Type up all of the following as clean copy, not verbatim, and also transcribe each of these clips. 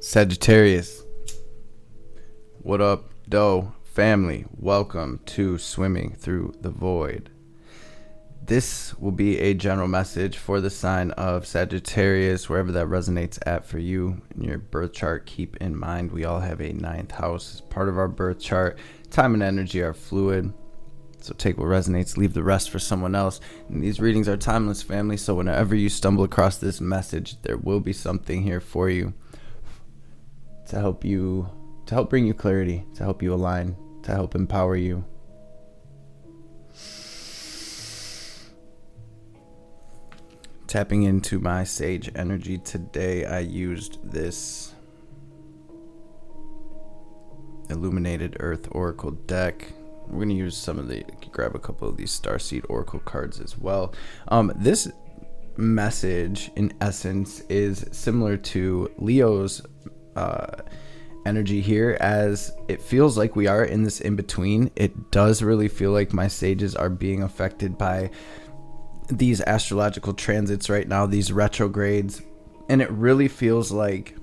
Sagittarius, what up, doe family? Welcome to Swimming Through the Void. This will be a general message for the sign of Sagittarius, wherever that resonates at for you in your birth chart. Keep in mind, we all have a ninth house as part of our birth chart. Time and energy are fluid, so take what resonates, leave the rest for someone else. And these readings are timeless, family, so whenever you stumble across this message, there will be something here for you to help bring you clarity, to help you align, to help empower you. Tapping into my sage energy today, I used this Illuminated Earth Oracle deck. We're going to use grab a couple of these Starseed Oracle cards as well. This message, in essence, is similar to Leo's energy here, as it feels like we are in this in-between. It does really feel like my sages are being affected by these astrological transits right now, these retrogrades, and it really feels like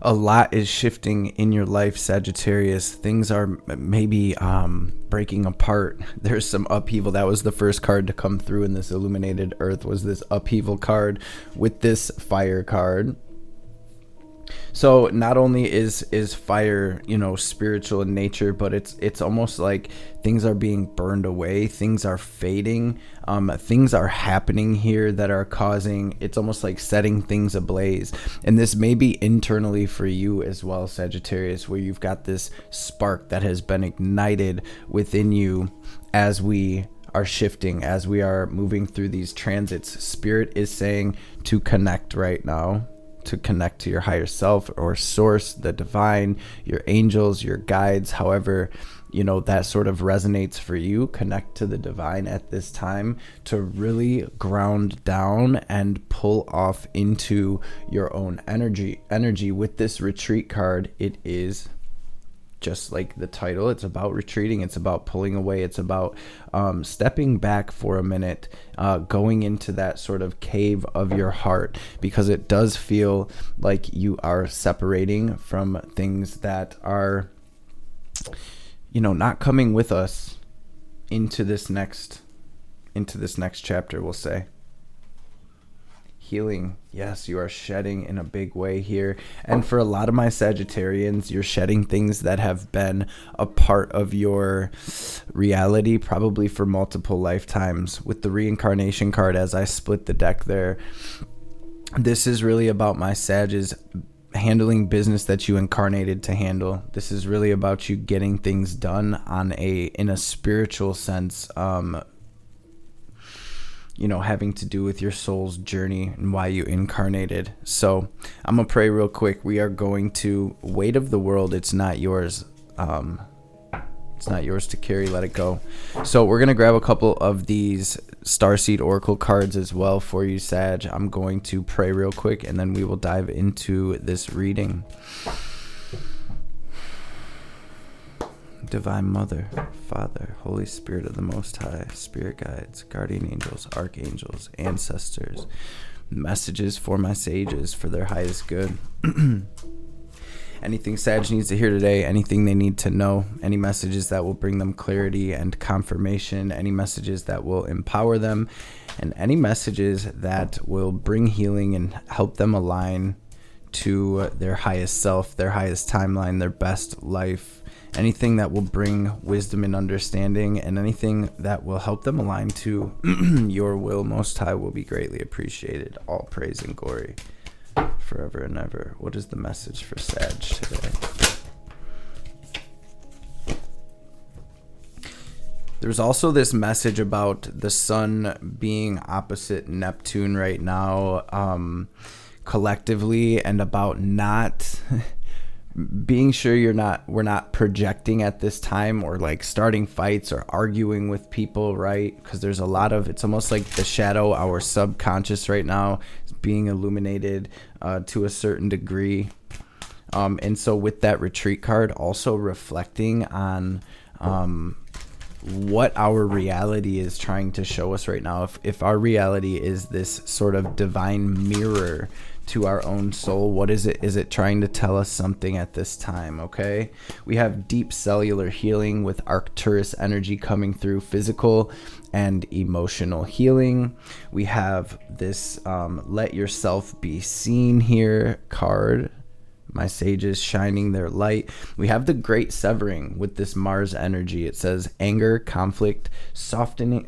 a lot is shifting in your life, Sagittarius. Things are maybe breaking apart. There's some upheaval. That was the first card to come through in this Illuminated Earth, was this upheaval card with this fire card. So not only is fire, spiritual in nature, but it's almost like things are being burned away, things are fading, things are happening here that are causing, it's almost like setting things ablaze. And this may be internally for you as well, Sagittarius, where you've got this spark that has been ignited within you as we are shifting, as we are moving through these transits. Spirit is saying to connect right now, to connect to your higher self or source, the divine, your angels, your guides, however, that sort of resonates for you. Connect to the divine at this time to really ground down and pull off into your own energy. With this retreat card, it is just like the title. It's about retreating. It's about pulling away. It's about stepping back for a minute, going into that sort of cave of your heart, because it does feel like you are separating from things that are, not coming with us into this next chapter, we'll say. Healing, yes, you are shedding in a big way here. And for a lot of my Sagittarians, you're shedding things that have been a part of your reality, probably for multiple lifetimes. With the reincarnation card, as I split the deck there, this is really about my Sages handling business that you incarnated to handle. This is really about you getting things done in a spiritual sense, having to do with your soul's journey and why you incarnated. So I'm gonna pray real quick. We are going to weight of the world. It's not yours. It's not yours to carry. Let it go. So we're gonna grab a couple of these Starseed Oracle cards as well for you, Sag. I'm going to pray real quick, and then we will dive into this reading. Divine Mother, Father, Holy Spirit of the Most High, Spirit Guides, Guardian Angels, Archangels, Ancestors, messages for my sages for their highest good. Anything Sag needs to hear today, anything they need to know, any messages that will bring them clarity and confirmation, any messages that will empower them, and any messages that will bring healing and help them align to their highest self, their highest timeline, their best life. Anything that will bring wisdom and understanding, and anything that will help them align to your will, Most High, will be greatly appreciated. All praise and glory forever and ever. What is the message for Sag today? There's also this message about the sun being opposite Neptune right now, collectively, and about not being sure we're not projecting at this time, or like starting fights or arguing with people, right? Because there's a lot of, it's almost like the shadow, our subconscious right now is being illuminated to a certain degree. And so with that retreat card, also reflecting on what our reality is trying to show us right now. If our reality is this sort of divine mirror to our own soul. What is it? Is it trying to tell us something at this time? Okay. We have deep cellular healing with Arcturus energy coming through, physical and emotional healing. We have this let yourself be seen here card. My sages shining their light. We have the great severing with this Mars energy. It says anger, conflict, softening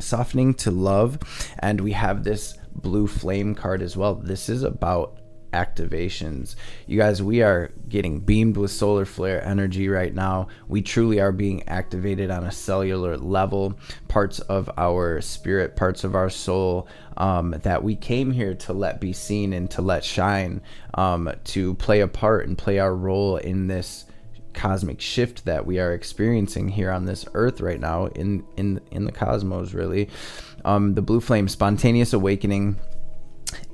to love. And we have this blue flame card as well. This is about activations. You guys, we are getting beamed with solar flare energy right now. We truly are being activated on a cellular level. Parts of our spirit, parts of our soul that we came here to let be seen and to let shine, to play a part and play our role in this cosmic shift that we are experiencing here on this earth right now in the cosmos, really. The blue flame, spontaneous awakening,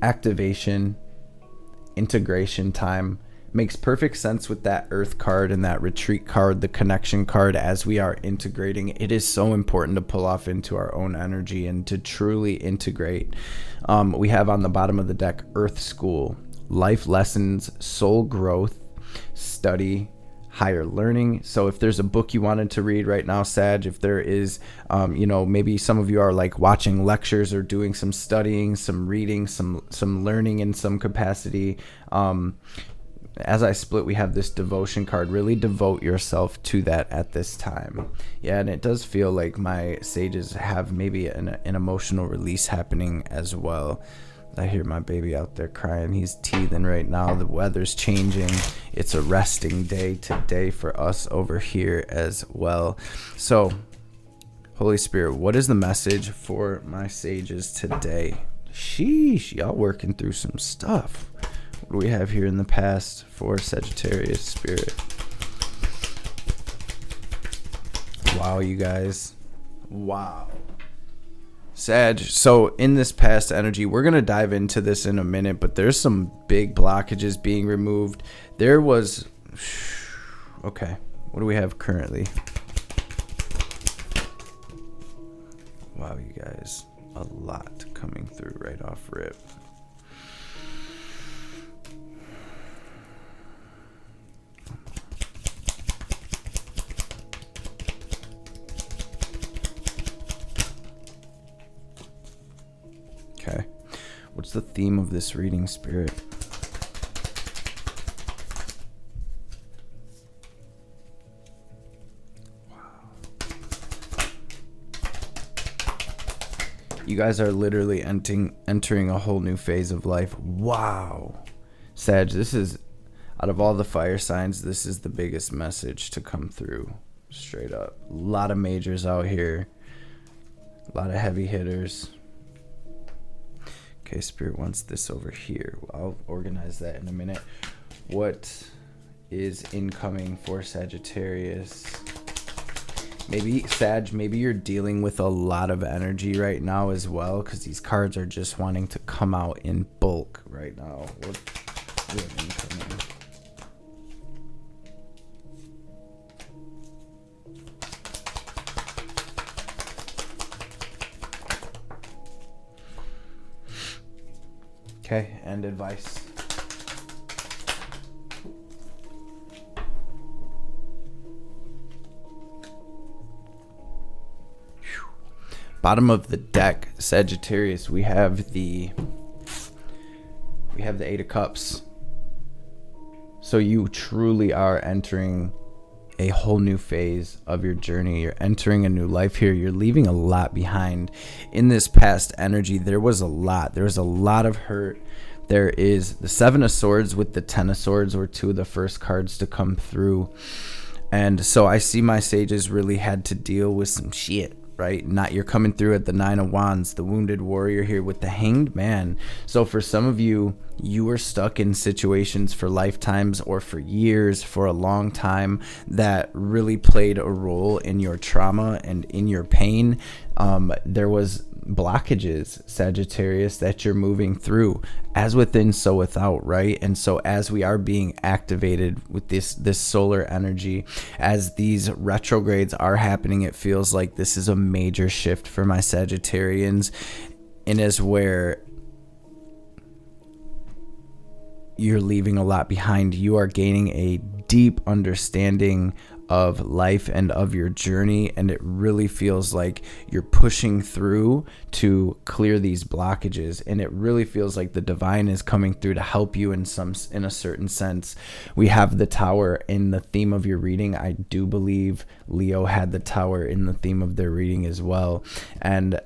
activation, integration time. Makes perfect sense with that earth card and that retreat card, the connection card. As we are integrating, it is so important to pull off into our own energy and to truly integrate. We have on the bottom of the deck earth school, life lessons, soul growth, study, higher learning. So if there's a book you wanted to read right now, Sag, if there is, maybe some of you are like watching lectures or doing some studying, some reading, some learning in some capacity. As I split, we have this devotion card. Really devote yourself to that at this time. Yeah, and it does feel like my sages have maybe an emotional release happening as well. I hear my baby out there crying. He's teething right now. The weather's changing. It's a resting day today for us over here as well. So, Holy Spirit, what is the message for my sages today? Sheesh, y'all working through some stuff. What do we have here in the past for Sagittarius spirit? Wow, you guys. Wow. Sag, so in this past energy, we're going to dive into this in a minute, but there's some big blockages being removed. There was... Okay, what do we have currently? Wow, you guys. A lot coming through right off rip. Okay. What's the theme of this reading, Spirit? Wow. You guys are literally entering a whole new phase of life. Wow. Sag, this is, out of all the fire signs, this is the biggest message to come through. Straight up. A lot of majors out here. A lot of heavy hitters. Okay, Spirit wants this over here. I'll organize that in a minute. What is incoming for Sagittarius? Maybe, Sag, maybe you're dealing with a lot of energy right now as well, because these cards are just wanting to come out in bulk right now. What is incoming? Okay, and advice. Bottom of the deck, Sagittarius, we have the Eight of Cups. So you truly are entering a whole new phase of your journey. You're entering a new life here. You're leaving a lot behind. In this past energy, there was a lot. There was a lot of hurt. There is the Seven of Swords with the Ten of Swords were two of the first cards to come through. And so I see my sages really had to deal with some shit, right? Not, you're coming through at the Nine of Wands, the Wounded Warrior here with the Hanged Man. So for some of you, you were stuck in situations for lifetimes or for years, for a long time, that really played a role in your trauma and in your pain. There was blockages, Sagittarius, that you're moving through, as within so without, right? And so as we are being activated with this solar energy, as these retrogrades are happening, it feels like this is a major shift for my Sagittarians, and is where you're leaving a lot behind. You are gaining a deep understanding of life and of your journey, and it really feels like you're pushing through to clear these blockages, and it really feels like the divine is coming through to help you in a certain sense. We have the Tower in the theme of your reading. I do believe Leo had the Tower in the theme of their reading as well, and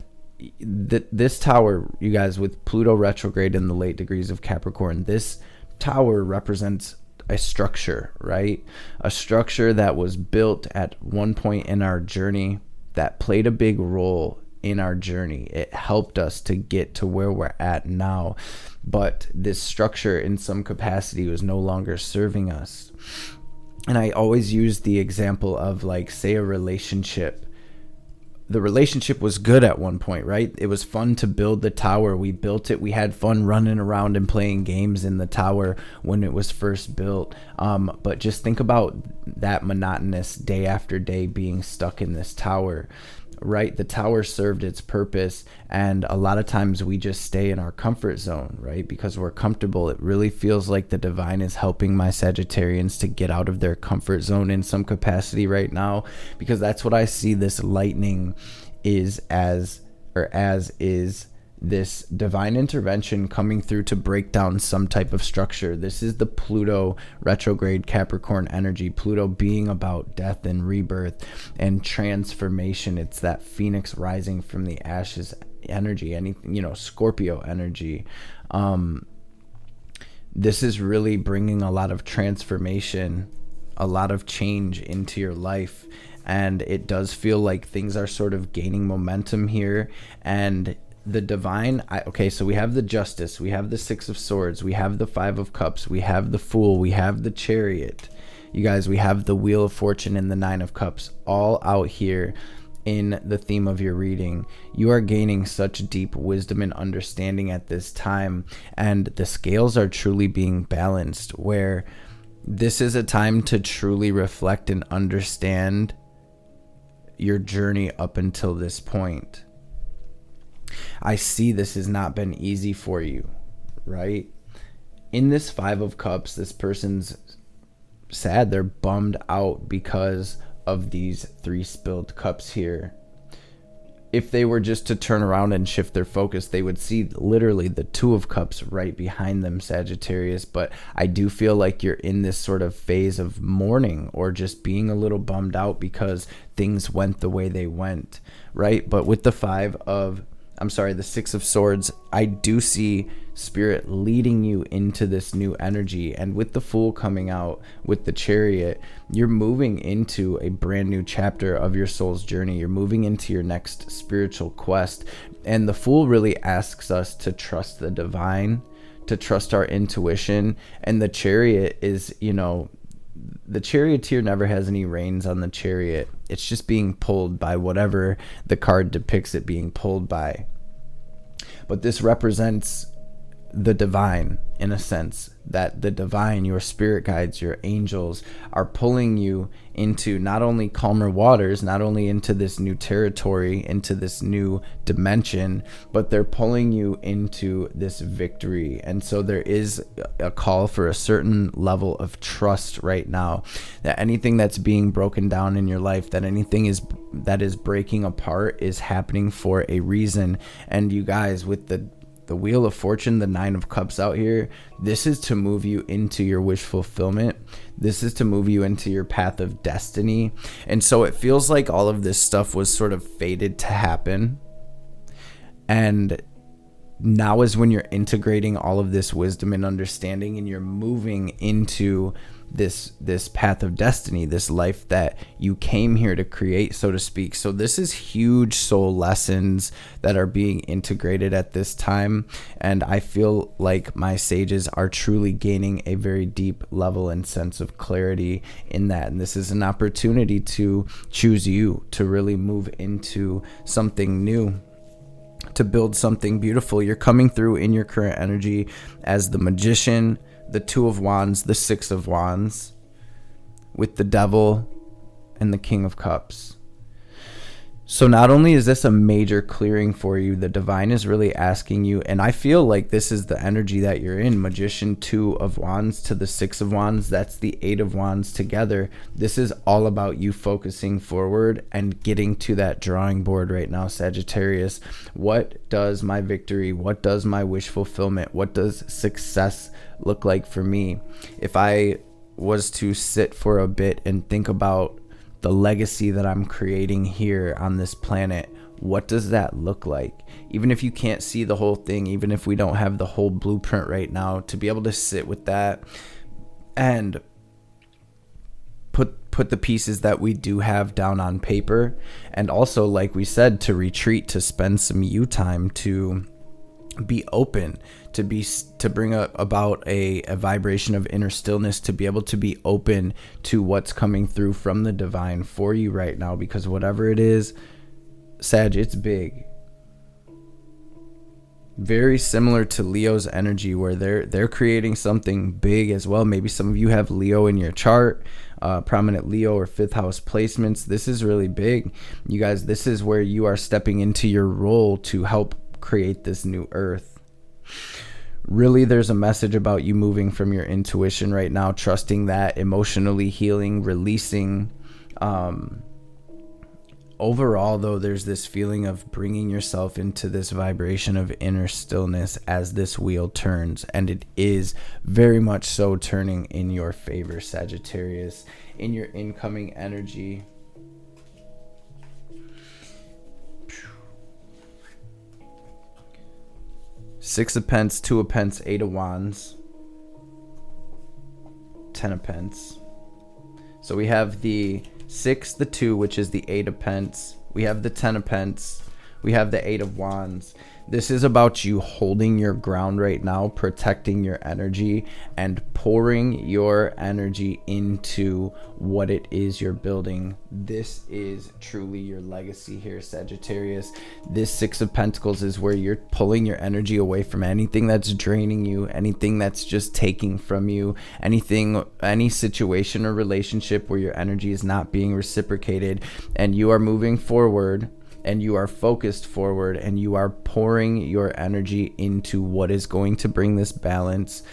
this Tower, you guys, with Pluto retrograde in the late degrees of Capricorn, this Tower represents a structure, right? A structure that was built at one point in our journey that played a big role in our journey. It helped us to get to where we're at now. But this structure in some capacity was no longer serving us. And I always use the example of, like, say a relationship. The relationship was good at one point, right? It was fun to build the tower. We built it. We had fun running around and playing games in the tower when it was first built. But just think about that monotonous day after day being stuck in this tower, right? The tower served its purpose, and a lot of times we just stay in our comfort zone, right? Because we're comfortable. It really feels like the divine is helping my Sagittarians to get out of their comfort zone in some capacity right now, because that's what I see this lightning is as is this divine intervention coming through to break down some type of structure. This is the Pluto retrograde Capricorn energy. Pluto being about death and rebirth and transformation. It's that phoenix rising from the ashes energy, Scorpio energy. This is really bringing a lot of transformation, a lot of change into your life. And it does feel like things are sort of gaining momentum here. And the divine, so we have the Justice, we have the Six of Swords, we have the Five of Cups, we have the Fool, we have the Chariot. You guys, we have the Wheel of Fortune and the Nine of Cups all out here in the theme of your reading. You are gaining such deep wisdom and understanding at this time, and the scales are truly being balanced, where this is a time to truly reflect and understand your journey up until this point. I see this has not been easy for you, right? In this Five of Cups, this person's sad. They're bummed out because of these 3 spilled cups here. If they were just to turn around and shift their focus, they would see literally the Two of Cups right behind them, Sagittarius. But I do feel like you're in this sort of phase of mourning or just being a little bummed out because things went the way they went, right? But with the the Six of Swords, I do see Spirit leading you into this new energy. And with the Fool coming out, with the Chariot, you're moving into a brand new chapter of your soul's journey. You're moving into your next spiritual quest. And the Fool really asks us to trust the divine, to trust our intuition. And the Chariot is, the charioteer never has any reins on the chariot. It's just being pulled by whatever the card depicts it being pulled by. But this represents the divine, in a sense, that the divine, your spirit guides, your angels, are pulling you into not only calmer waters, not only into this new territory, into this new dimension, but they're pulling you into this victory. And so there is a call for a certain level of trust right now, that anything that's being broken down in your life, that anything that is breaking apart is happening for a reason. And you guys, with the Wheel of Fortune, the Nine of Cups out here, this is to move you into your wish fulfillment. This is to move you into your path of destiny. And so it feels like all of this stuff was sort of fated to happen. And now is when you're integrating all of this wisdom and understanding, and you're moving into this path of destiny, this life that you came here to create, so to speak. So this is huge soul lessons that are being integrated at this time. And I feel like my sages are truly gaining a very deep level and sense of clarity in that. And this is an opportunity to choose you, to really move into something new, to build something beautiful. You're coming through in your current energy as the Magician, the Two of Wands, the Six of Wands, with the Devil and the King of Cups. So not only is this a major clearing for you, the divine is really asking you, and I feel like this is the energy that you're in. Magician, 2 of Wands to the 6 of Wands, that's the 8 of Wands together. This is all about you focusing forward and getting to that drawing board right now, Sagittarius. What does my victory, what does my wish fulfillment, what does success look like for me? If I was to sit for a bit and think about the legacy that I'm creating here on this planet, what does that look like? Even if you can't see the whole thing, even if we don't have the whole blueprint right now, to be able to sit with that and put the pieces that we do have down on paper, and also, like we said, to retreat, to spend some you time, to be open, to bring about a vibration of inner stillness, to be able to be open to what's coming through from the divine for you right now, because whatever it is, Sag, it's big. Very similar to Leo's energy, where they're creating something big as well. Maybe some of you have Leo in your chart, prominent Leo or 5th house placements. This is really big, you guys. This is where you are stepping into your role to help create this new earth. Really, there's a message about you moving from your intuition right now, trusting that, emotionally healing, releasing. Overall, though, there's this feeling of bringing yourself into this vibration of inner stillness as this wheel turns, and it is very much so turning in your favor, Sagittarius, in your incoming energy. Six of Pence, 2 of Pence, 8 of Wands, 10 of Pence. So we have the 6, the 2, which is the 8 of Pence. We have the 10 of Pence. We have the 8 of Wands. This is about you holding your ground right now, protecting your energy, and pouring your energy into what it is you're building. This is truly your legacy here, Sagittarius. This 6 of Pentacles is where you're pulling your energy away from anything that's draining you, anything that's just taking from you, any situation or relationship where your energy is not being reciprocated, and you are moving forward. And you are focused forward, and you are pouring your energy into what is going to bring this balance.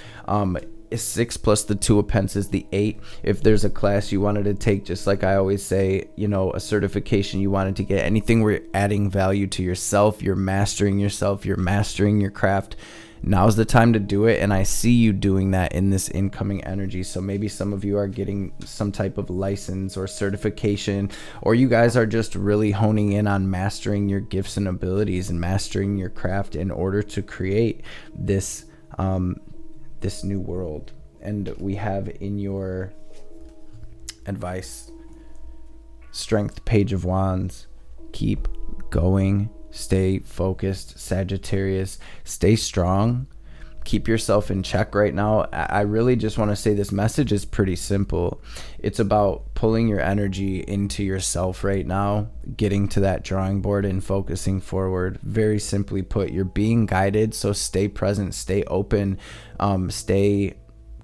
6 plus the 2 of Pence is the 8. If there's a class you wanted to take, just like I always say, a certification you wanted to get, anything where you're adding value to yourself, you're mastering your craft, now's the time to do it. And I see you doing that in this incoming energy. So maybe some of you are getting some type of license or certification, or you guys are just really honing in on mastering your gifts and abilities and mastering your craft in order to create this new world. And we have in your advice, Strength, Page of Wands. Keep going. Stay focused, Sagittarius. Stay strong. Keep yourself in check right now. I really just want to say this message is pretty simple. It's about pulling your energy into yourself right now, getting to that drawing board and focusing forward. Very simply put, you're being guided, so stay present, stay open, stay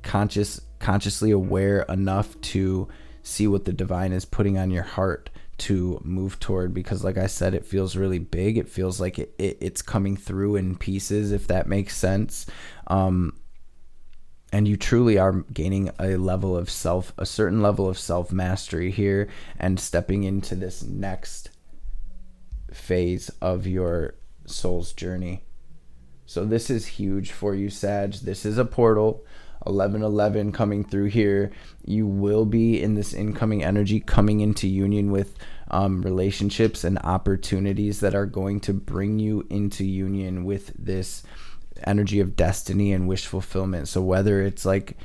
consciously aware enough to see what the divine is putting on your heart to move toward, because like I said, it feels really big. It feels like it's coming through in pieces, if that makes sense. And you truly are gaining a certain level of self-mastery here, and stepping into this next phase of your soul's journey. So this is huge for you, Sag. This is a portal. 1111 coming through here. You will be in this incoming energy coming into union with relationships and opportunities that are going to bring you into union with this energy of destiny and wish fulfillment. So whether it's like,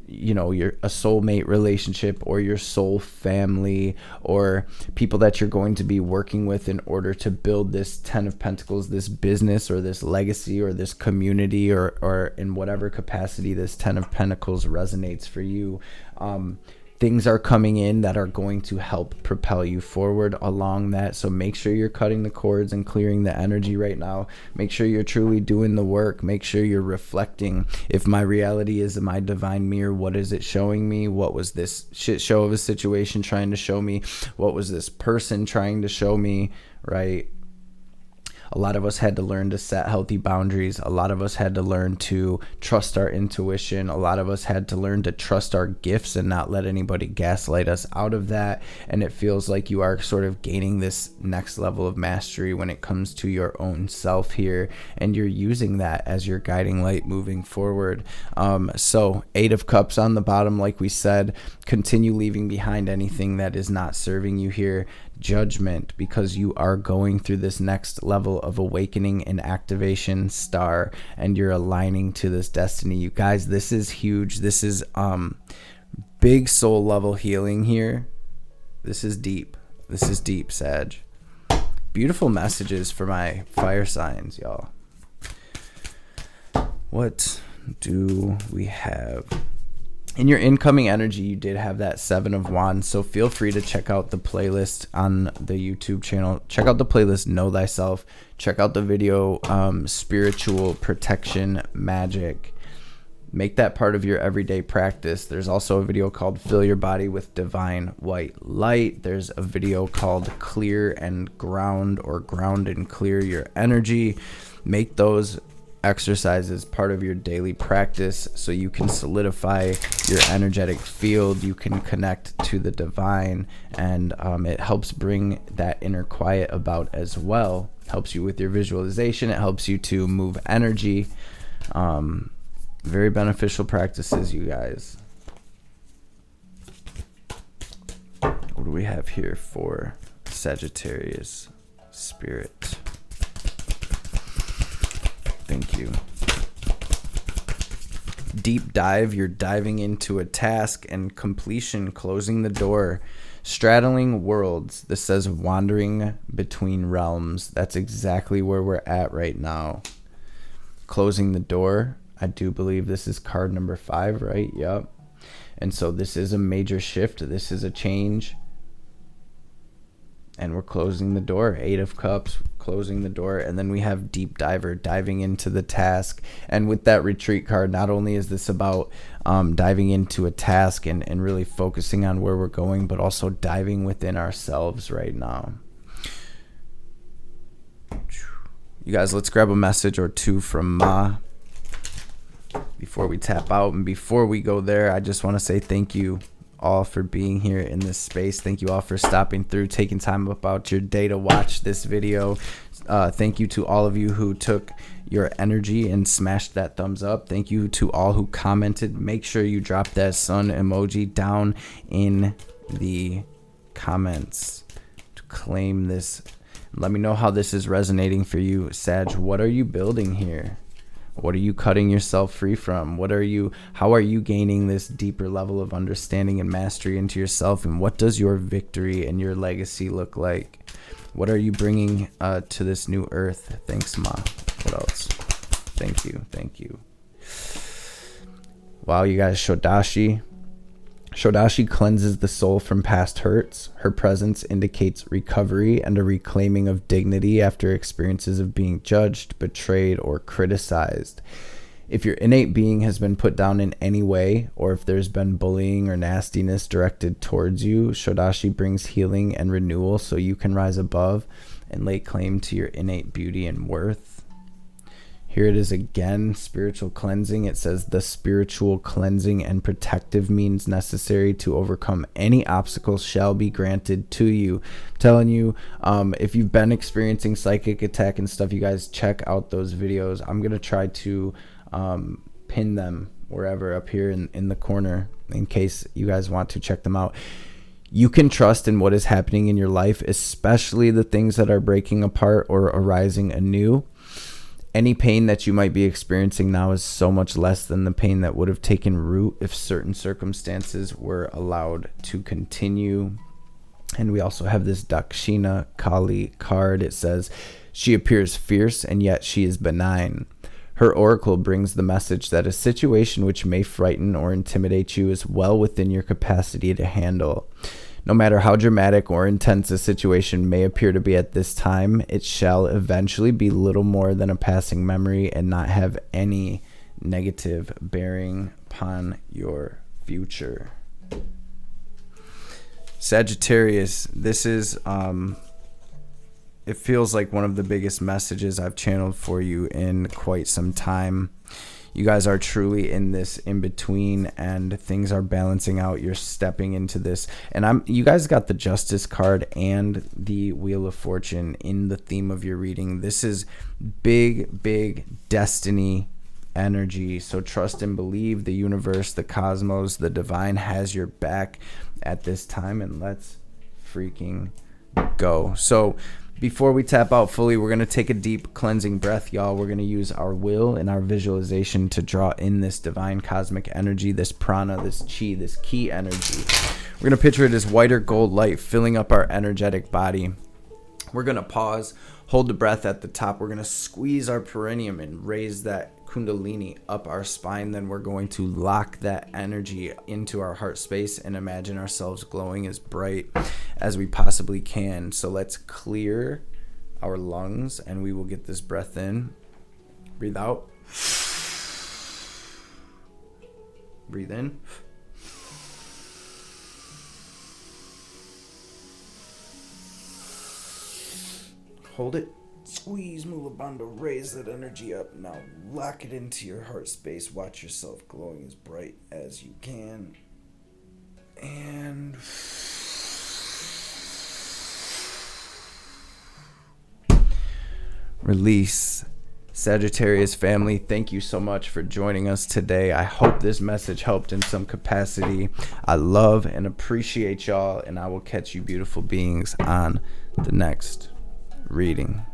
you're a soulmate relationship, or your soul family, or people that you're going to be working with in order to build this 10 of Pentacles, this business or this legacy or this community, or in whatever capacity this 10 of Pentacles resonates for you. things are coming in that are going to help propel you forward along that. So make sure you're cutting the cords and clearing the energy right now. Make sure you're truly doing the work. Make sure you're reflecting. If my reality is my divine mirror, what is it showing me? What was this shit show of a situation trying to show me? What was this person trying to show me, right? A lot of us had to learn to set healthy boundaries. A lot of us had to learn to trust our intuition. A lot of us had to learn to trust our gifts and not let anybody gaslight us out of that. And it feels like you are sort of gaining this next level of mastery when it comes to your own self here. And you're using that as your guiding light moving forward. So 8 of Cups on the bottom, like we said, continue leaving behind anything that is not serving you here. Judgment, because you are going through this next level of awakening and activation, star, and you're aligning to this destiny. You guys, this is huge. This is big soul level healing here. This is deep. This is deep, Sag. Beautiful messages for my fire signs, y'all. What do we have? In your incoming energy, you did have that 7 of Wands, so feel free to check out the playlist on the YouTube channel. Check out the playlist Know Thyself. Check out the video Spiritual Protection Magic. Make that part of your everyday practice. There's also a video called Fill Your Body with Divine White Light. There's a video called Clear and Ground, or Ground and Clear Your Energy. Make those exercises part of your daily practice so you can solidify your energetic field. You can connect to the divine, and it helps bring that inner quiet about as well. Helps you with your visualization. It helps you to move energy. Very beneficial practices, you guys. What do we have here for Sagittarius spirit? Thank you. Deep dive. You're diving into a task, and completion, closing the door. Straddling worlds. This says wandering between realms. That's exactly where we're at right now. Closing the door. I do believe this is card number 5, right? Yep. And so this is a major shift. This is a change. And we're closing the door. 8 of Cups, closing the door. And then we have Deep Diver, diving into the task. And with that retreat card, not only is this about diving into a task and really focusing on where we're going, but also diving within ourselves right now. You guys, let's grab a message or two from Ma before we tap out. And before we go there, I just want to say thank you all for being here in this space. Thank you all for stopping through, taking time about your day to watch this video. Thank you to all of you who took your energy and smashed that thumbs up. Thank you to all who commented. Make sure you drop that sun emoji down in the comments to claim this. Let me know how this is resonating for you, Sag. What are you building here? What are you cutting yourself free from? How are you gaining this deeper level of understanding and mastery into yourself? And what does your victory and your legacy look like? What are you bringing to this new earth? Thanks, Ma. What else? Thank you. Thank you. Wow, you guys, Shodashi. Shodashi cleanses the soul from past hurts. Her presence indicates recovery and a reclaiming of dignity after experiences of being judged, betrayed, or criticized. If your innate being has been put down in any way, or if there's been bullying or nastiness directed towards you, Shodashi brings healing and renewal so you can rise above and lay claim to your innate beauty and worth. Here it is again, spiritual cleansing. It says the spiritual cleansing and protective means necessary to overcome any obstacles shall be granted to you. I'm telling you, if you've been experiencing psychic attack and stuff, you guys check out those videos. I'm going to try to pin them wherever up here in the corner in case you guys want to check them out. You can trust in what is happening in your life, especially the things that are breaking apart or arising anew. Any pain that you might be experiencing now is so much less than the pain that would have taken root if certain circumstances were allowed to continue. And we also have this Dakshina Kali card. It says, she appears fierce and yet she is benign. Her oracle brings the message that a situation which may frighten or intimidate you is well within your capacity to handle. No matter how dramatic or intense a situation may appear to be at this time, it shall eventually be little more than a passing memory and not have any negative bearing upon your future. Sagittarius, this is it feels like one of the biggest messages I've channeled for you in quite some time. You guys are truly in this in between, and things are balancing out. You're stepping into this, and you guys got the Justice card and the Wheel of Fortune in the theme of your reading. This is big destiny energy. So trust and believe the universe, the cosmos, the divine has your back at this time, and let's freaking go. So before we tap out fully, we're going to take a deep cleansing breath, y'all. We're going to use our will and our visualization to draw in this divine cosmic energy, this prana, this chi, this ki energy. We're going to picture it as white or gold light filling up our energetic body. We're going to pause, hold the breath at the top. We're going to squeeze our perineum and raise that kundalini up our spine. Then we're going to lock that energy into our heart space and imagine ourselves glowing as bright as we possibly can. So let's clear our lungs and we will get this breath in. Breathe out. Breathe in. Hold it. Squeeze, move a bundle, raise that energy up. Now lock it into your heart space. Watch yourself glowing as bright as you can. And release. Sagittarius family, thank you so much for joining us today. I hope this message helped in some capacity. I love and appreciate y'all, and I will catch you beautiful beings on the next reading.